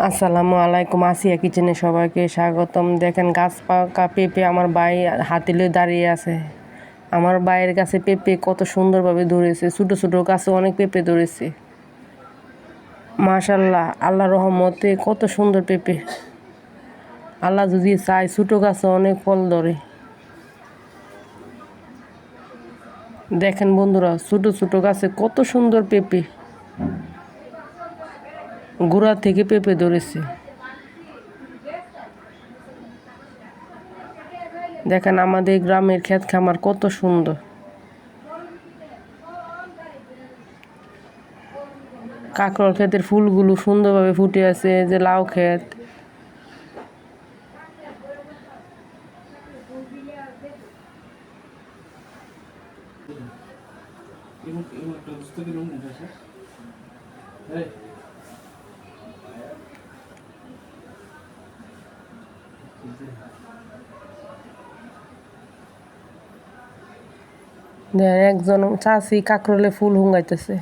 আসসালামু আলাইকুম, আসিয়া কিচেনে সবাইকে স্বাগতম। দেখেন গাছ পাকা পেঁপে আমার ভাই হাতিলে দাঁড়িয়ে আছে। আমার ভাইয়ের গাছে পেঁপে কত সুন্দরভাবে ধরেছে, ছোটো ছোটো গাছে অনেক পেঁপে ধরেছে। মাশাল্লাহ, আল্লাহ রহমতে কত সুন্দর পেঁপে। আল্লাহ যদি চায় ছোটো গাছে অনেক ফল ধরে। দেখেন বন্ধুরা, ছোটো ছোটো গাছে কত সুন্দর পেঁপে, গোড়া থেকে পেঁপে ধরেছে। দেখেন আমাদের গ্রামের ক্ষেত খামার কত সুন্দর। কাঁকরোল ক্ষেতের ফুলগুলো সুন্দরভাবে ফুটে আছে, যে লাউ ক্ষেত। একজন চাষি কাঁকরোলে ফুল হুঙ্গাইতেছে।